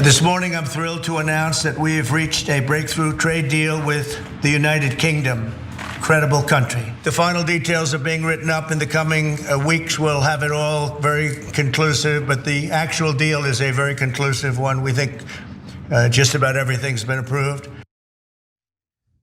This morning, I'm thrilled to announce that we have reached a breakthrough trade deal with the United Kingdom. Incredible country. The final details are being written up in the coming weeks. We'll have it all very conclusive, but the actual deal is a very conclusive one. We think just about everything's been approved.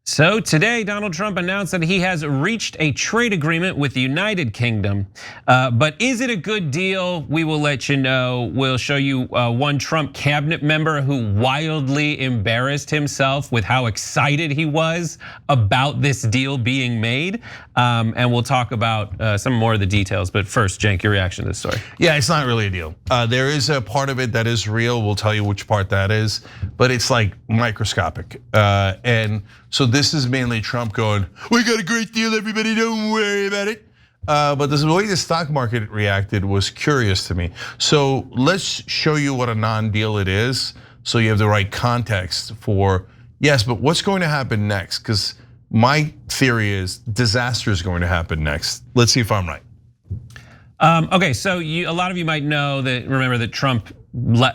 So today, Donald Trump announced that he has reached a trade agreement with the United Kingdom. But is it a good deal? We will let you know. We'll show you one Trump cabinet member who wildly embarrassed himself with how excited he was about this deal being made. And we'll talk about some more of the details. But first, Cenk, your reaction to this story. Yeah, it's not really a deal. There is a part of it that is real. We'll tell you which part that is, but it's like microscopic. And so this is mainly Trump going, "We got a great deal, everybody, don't worry about it." But the way the stock market reacted was curious to me. So let's show you what a non-deal it is, so you have the right context for, yes, but what's going to happen next? Because my theory is disaster is going to happen next. Let's see if I'm right. Okay, so a lot of you might know that, remember that Trump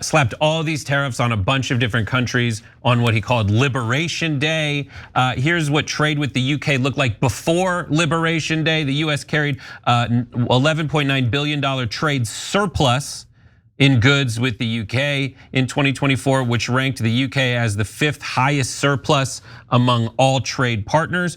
slapped all these tariffs on a bunch of different countries on what he called Liberation Day. Here's what trade with the UK looked like before Liberation Day. The US carried $11.9 billion trade surplus in goods with the UK in 2024, which ranked the UK as the 5th highest surplus among all trade partners.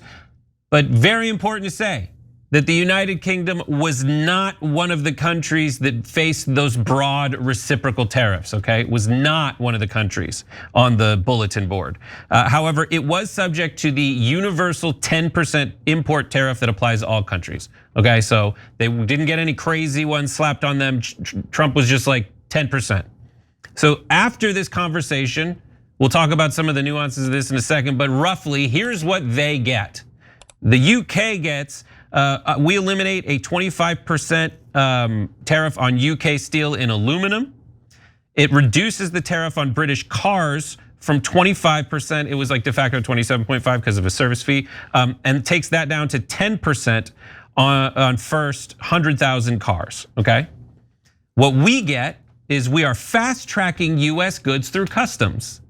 But very important to say that the United Kingdom was not one of the countries that faced those broad reciprocal tariffs, okay? It was not one of the countries on the bulletin board. However, it was subject to the universal 10% import tariff that applies to all countries, okay? So they didn't get any crazy ones slapped on them. Trump was just like 10%. So after this conversation, we'll talk about some of the nuances of this in a second, but roughly, here's what they get. The UK gets, we eliminate a 25% tariff on UK steel and aluminum. It reduces the tariff on British cars from 25%, it was like de facto 27.5 because of a service fee, and takes that down to 10% on first 100,000 cars, okay? What we get is we are fast tracking US goods through customs.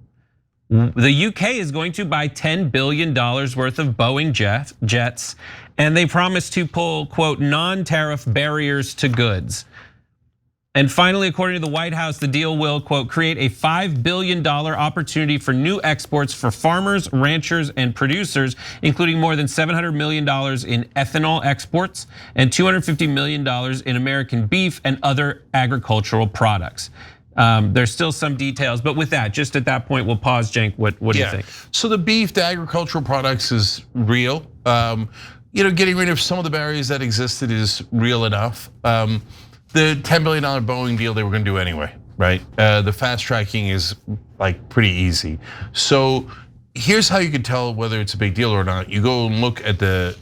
The UK is going to buy $10 billion worth of Boeing jets, and they promise to pull, quote, non-tariff barriers to goods. And finally, according to the White House, the deal will, quote, create a $5 billion opportunity for new exports for farmers, ranchers, and producers, including more than $700 million in ethanol exports and $250 million in American beef and other agricultural products. There's still some details, but with that, just at that point, we'll pause. Cenk, what do you think? So the beef, the agricultural products is real. Getting rid of some of the barriers that existed is real enough. The $10 billion Boeing deal they were going to do anyway, right? The fast tracking is like pretty easy. So here's how you can tell whether it's a big deal or not. You go and look at the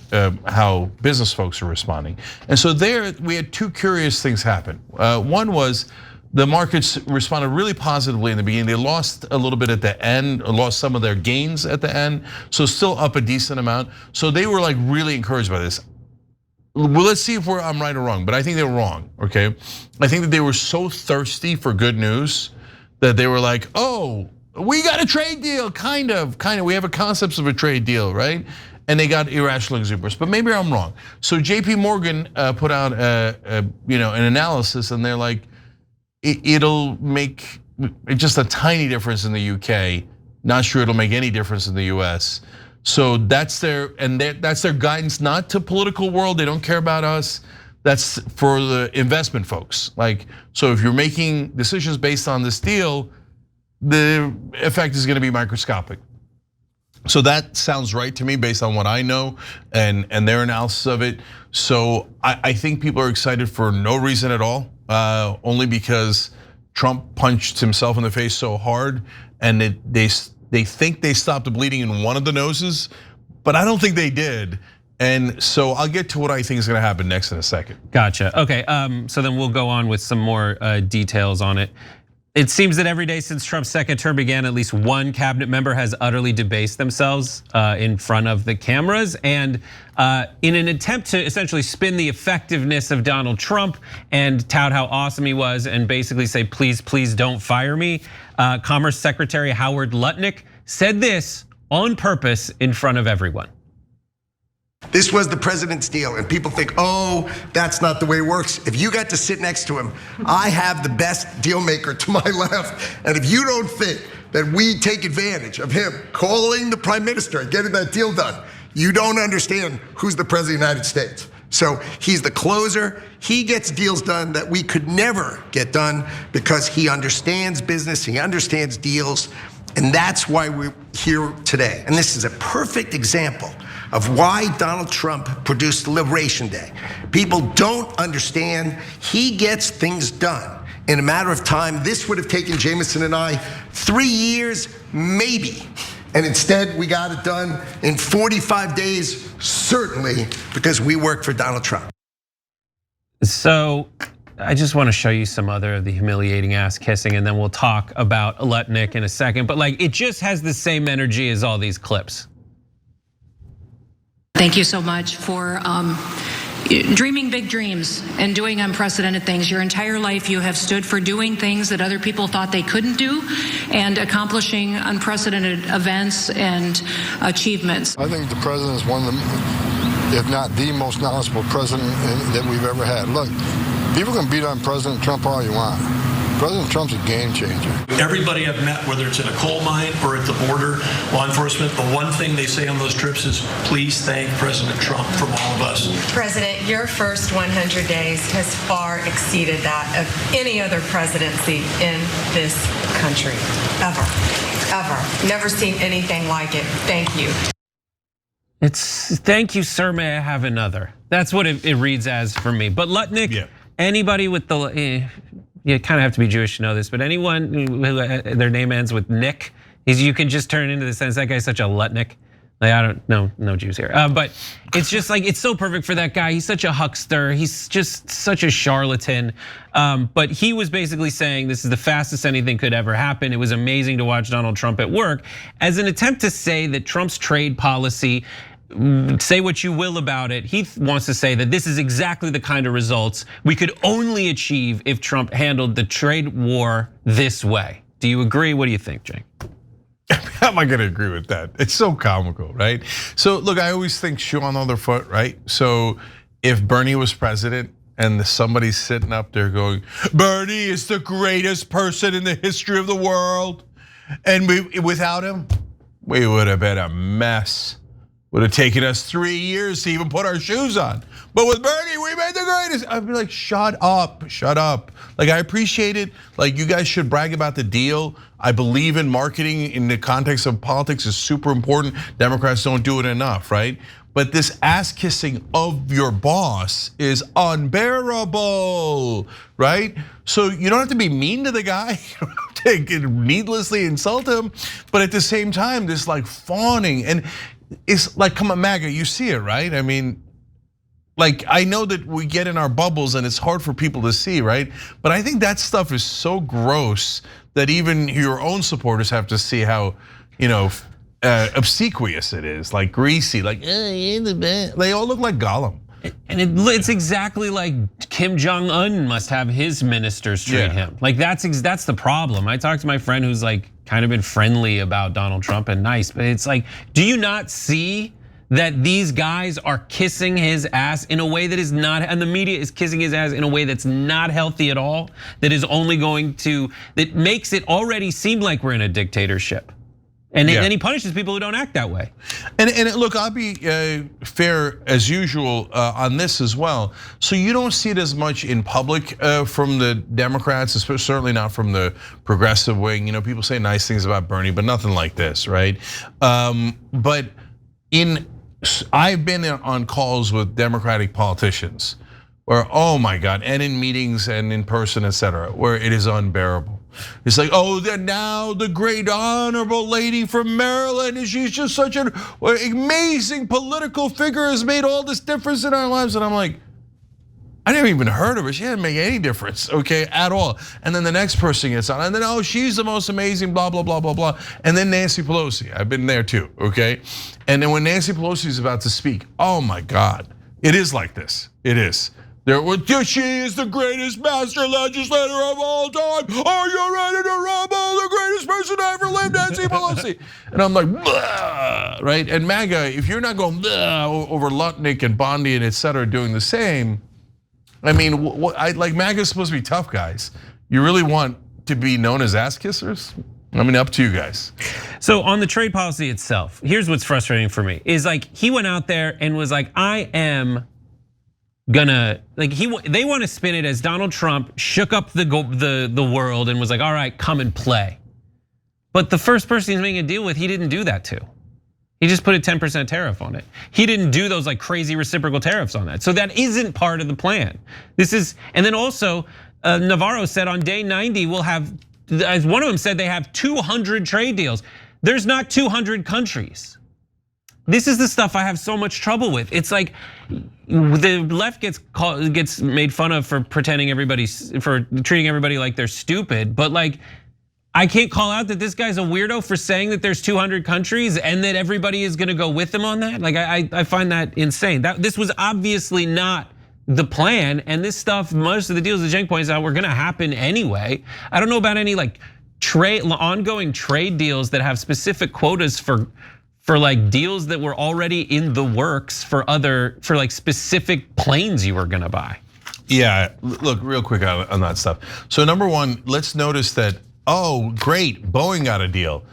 how business folks are responding. And so there we had two curious things happen. One was the markets responded really positively in the beginning. They lost a little bit at the end, lost some of their gains at the end, so still up a decent amount. So they were like really encouraged by this. Well, let's see if I'm right or wrong, but I think they were wrong, okay? I think that they were so thirsty for good news that they were like, oh, we got a trade deal, kind of. We have a concept of a trade deal, right? And they got irrational exuberance, but maybe I'm wrong. So JP Morgan put out an analysis, and they're like, it'll make just a tiny difference in the UK. Not sure it'll make any difference in the US. So that's their guidance, not to political world. They don't care about us. That's for the investment folks. Like, so if you're making decisions based on this deal, the effect is going to be microscopic. So that sounds right to me based on what I know and their analysis of it. So I think people are excited for no reason at all. Only because Trump punched himself in the face so hard, and they think they stopped the bleeding in one of the noses, but I don't think they did. And so I'll get to what I think is going to happen next in a second. Gotcha. Okay, so then we'll go on with some more details on it. It seems that every day since Trump's second term began, at least one cabinet member has utterly debased themselves in front of the cameras. And in an attempt to essentially spin the effectiveness of Donald Trump and tout how awesome he was and basically say, please, please don't fire me, Commerce Secretary Howard Lutnick said this on purpose in front of everyone. This was the president's deal, and people think, oh, that's not the way it works. If you got to sit next to him, I have the best deal maker to my left. And if you don't think that we take advantage of him calling the prime minister and getting that deal done, you don't understand who's the president of the United States. So he's the closer. He gets deals done that we could never get done because he understands business, he understands deals. And that's why we're here today. And this is a perfect example of why Donald Trump produced Liberation Day. People don't understand he gets things done in a matter of time. This would have taken Jameson and I 3 years, maybe. And instead, we got it done in 45 days, certainly because we work for Donald Trump. So I just want to show you some other of the humiliating ass kissing, and then we'll talk about Lutnick in a second. But like, it just has the same energy as all these clips. Thank you so much for dreaming big dreams and doing unprecedented things. Your entire life you have stood for doing things that other people thought they couldn't do and accomplishing unprecedented events and achievements. I think the president is one of the, if not the most knowledgeable president that we've ever had. Look, people can beat on President Trump all you want. President Trump's a game changer. Everybody I've met, whether it's in a coal mine or at the border, law enforcement, the one thing they say on those trips is, please thank President Trump from all of us. President, your first 100 days has far exceeded that of any other presidency in this country, ever, ever. Never seen anything like it. Thank you. It's thank you, sir, may I have another? That's what it reads as for me. But Lutnick, anybody with the, you kind of have to be Jewish to know this, but anyone who their name ends with Nick, you can just turn into the sense that guy's such a Lutnick. Like, I don't know, no Jews here. But it's just like, it's so perfect for that guy. He's such a huckster. He's just such a charlatan. But he was basically saying this is the fastest anything could ever happen. It was amazing to watch Donald Trump at work as an attempt to say that Trump's trade policy, say what you will about it, he wants to say that this is exactly the kind of results we could only achieve if Trump handled the trade war this way. Do you agree? What do you think, Jake? How am I gonna agree with that? It's so comical, right? So look, I always think shoe on the other foot, right? So if Bernie was president and somebody's sitting up there going, Bernie is the greatest person in the history of the world, and without him, we would have been a mess. Would have taken us 3 years to even put our shoes on. But with Bernie, we made the greatest. I'd be like, shut up, shut up. Like, I appreciate it. Like, you guys should brag about the deal. I believe in marketing in the context of politics is super important. Democrats don't do it enough, right? But this ass kissing of your boss is unbearable, right? So you don't have to be mean to the guy, to needlessly insult him. But at the same time, this like fawning, and it's like, come on, MAGA, you see it, right? I mean, like, I know that we get in our bubbles and it's hard for people to see, right? But I think that stuff is so gross that even your own supporters have to see how, obsequious it is, like greasy, like, they all look like Gollum. And it's exactly like Kim Jong-un must have his ministers treat him. Like that's the problem. I talked to my friend who's like kind of been friendly about Donald Trump and nice, but it's like, do you not see that these guys are kissing his ass in a way that is not, and the media is kissing his ass in a way that's not healthy at all, that is only going to, that makes it already seem like we're in a dictatorship. And then he punishes people who don't act that way. And look, I'll be fair as usual on this as well. So you don't see it as much in public from the Democrats, certainly not from the progressive wing. People say nice things about Bernie, but nothing like this, right? But I've been on calls with Democratic politicians where, oh my God, and in meetings and in person, et cetera, where it is unbearable. It's like, oh, now the great honorable lady from Maryland, and she's just such an amazing political figure, has made all this difference in our lives. And I'm like, I never even heard of her. She didn't make any difference, okay, at all. And then the next person gets on, and then, oh, she's the most amazing, blah, blah, blah, blah, blah. And then Nancy Pelosi, I've been there too, okay? And then when Nancy Pelosi is about to speak, oh my God, it is like this, it is. She is the greatest master legislator of all time. Are you ready to rumble? The greatest person to ever live, Nancy Pelosi. And I'm like, blah, right? And MAGA, if you're not going blah over Lutnick and Bondi and et cetera doing the same, I mean, like MAGA's supposed to be tough guys. You really want to be known as ass kissers? I mean, up to you guys. So on the trade policy itself, here's what's frustrating for me is like he went out there and was like, I am gonna they want to spin it as Donald Trump shook up the world and was like, all right, come and play. But the first person he's making a deal with, he didn't do that to. He just put a 10% tariff on it. He didn't do those like crazy reciprocal tariffs on that. So that isn't part of the plan. And then also Navarro said on day 90 we'll have, as one of them said, they have 200 trade deals. There's not 200 countries. This is the stuff I have so much trouble with. It's like the left gets made fun of for for treating everybody like they're stupid, but like I can't call out that this guy's a weirdo for saying that there's 200 countries and that everybody is gonna go with him on that. Like I find that insane. This was obviously not the plan, and this stuff, most of the deals that Cenk points out, were gonna happen anyway. I don't know about any like ongoing trade deals that have specific quotas for like deals that were already in the works for like specific planes you were gonna buy. Yeah, look, real quick on that stuff. So number one, let's notice that, oh, great, Boeing got a deal.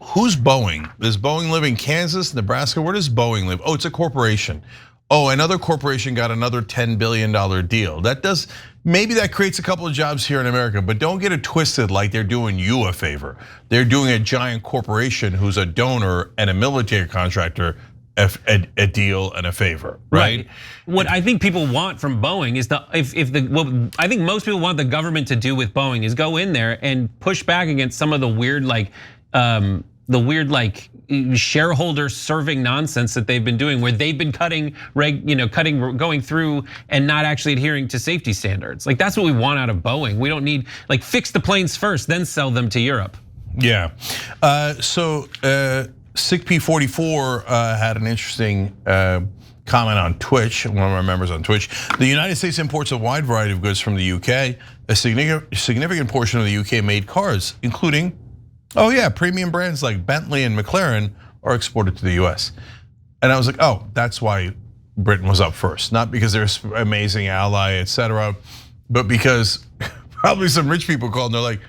Who's Boeing? Does Boeing live in Kansas, Nebraska? Where does Boeing live? Oh, it's a corporation. Oh, another corporation got another $10 billion deal. Maybe that creates a couple of jobs here in America, but don't get it twisted like they're doing you a favor. They're doing a giant corporation who's a donor and a military contractor a deal and a favor, right? What I think people want from Boeing is what I think most people want the government to do with Boeing is go in there and push back against some of the weird shareholder serving nonsense that they've been doing, where they've been going through and not actually adhering to safety standards. Like that's what we want out of Boeing. We don't need like fix the planes first, then sell them to Europe. Yeah. SickP44 had an interesting comment on Twitch, one of our members on Twitch. The United States imports a wide variety of goods from the UK. A significant portion of the UK made cars, including, oh yeah, premium brands like Bentley and McLaren are exported to the US. And I was like, oh, that's why Britain was up first. Not because they're an amazing ally, et cetera, but because probably some rich people called and they're like,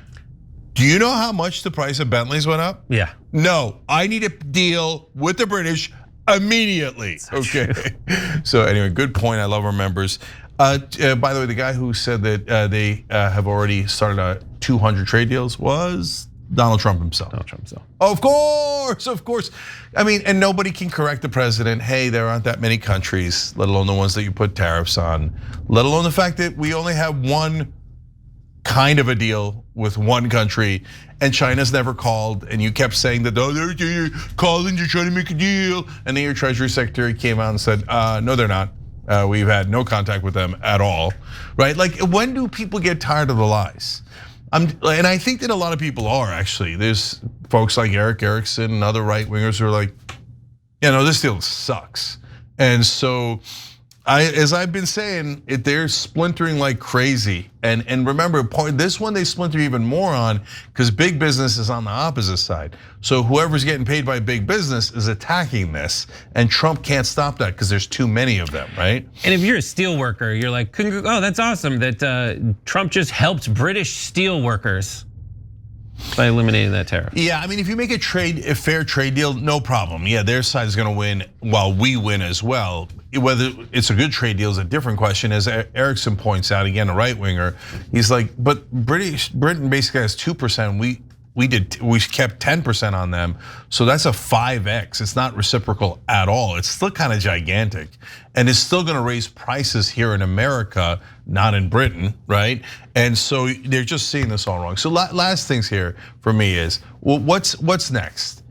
do you know how much the price of Bentleys went up? Yeah. No, I need a deal with the British immediately. Okay. So anyway, good point. I love our members. By the way, the guy who said that they have already started 200 trade deals was Donald Trump himself. Of course. I mean, and nobody can correct the president. Hey, there aren't that many countries, let alone the ones that you put tariffs on, let alone the fact that we only have one kind of a deal with one country, and China's never called, and you kept saying that, oh, they're calling to try to make a deal, and then your Treasury Secretary came out and said, no, they're not. We've had no contact with them at all, right? Like, when do people get tired of the lies? And I think that a lot of people are actually. There's folks like Eric Erickson and other right wingers who are like, this deal sucks. And so, as I've been saying, they're splintering like crazy. And remember, this one they splinter even more on because big business is on the opposite side. So whoever's getting paid by big business is attacking this, and Trump can't stop that because there's too many of them, right? And if you're a steel worker, you're like, oh, that's awesome that Trump just helped British steel workers by eliminating that tariff. Yeah, I mean, if you make a fair trade deal, no problem. Yeah, their side is going to win while we win as well. Whether it's a good trade deal is a different question. As Erickson points out, again, a right winger, he's like, but Britain basically has 2%. We kept 10% on them, so that's a 5x. It's not reciprocal at all. It's still kind of gigantic, and it's still going to raise prices here in America, not in Britain, right? And so they're just seeing this all wrong. So last things here for me is, well, what's next?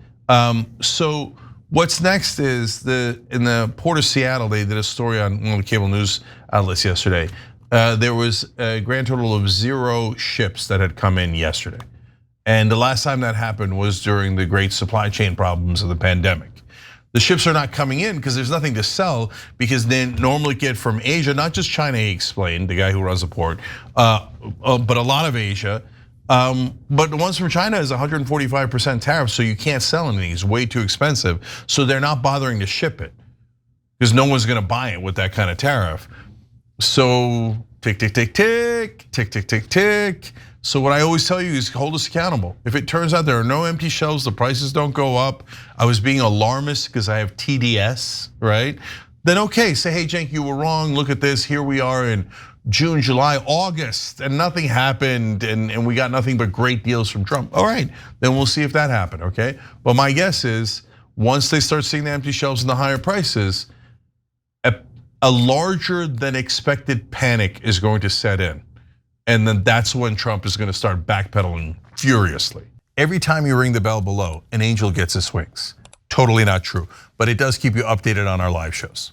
So What's next is in the Port of Seattle, they did a story on one of the cable news outlets yesterday. There was a grand total of 0 ships that had come in yesterday. And the last time that happened was during the great supply chain problems of the pandemic. The ships are not coming in because there's nothing to sell, because they normally get from Asia, not just China, he explained, the guy who runs the port, but a lot of Asia. But the ones from China is 145% tariff, so you can't sell anything. It's way too expensive. So they're not bothering to ship it because no one's gonna buy it with that kind of tariff. So tick, tick, tick, tick, tick, tick, tick, tick. So what I always tell you is hold us accountable. If it turns out there are no empty shelves, the prices don't go up, I was being alarmist because I have TDS, right? Then okay, say, hey, Cenk, you were wrong. Look at this, here we are in June, July, August, and nothing happened, and we got nothing but great deals from Trump. All right, then we'll see if that happened, okay? But my guess is once they start seeing the empty shelves and the higher prices, a larger than expected panic is going to set in. And then that's when Trump is gonna start backpedaling furiously. Every time you ring the bell below, an angel gets his wings. Totally not true, but it does keep you updated on our live shows.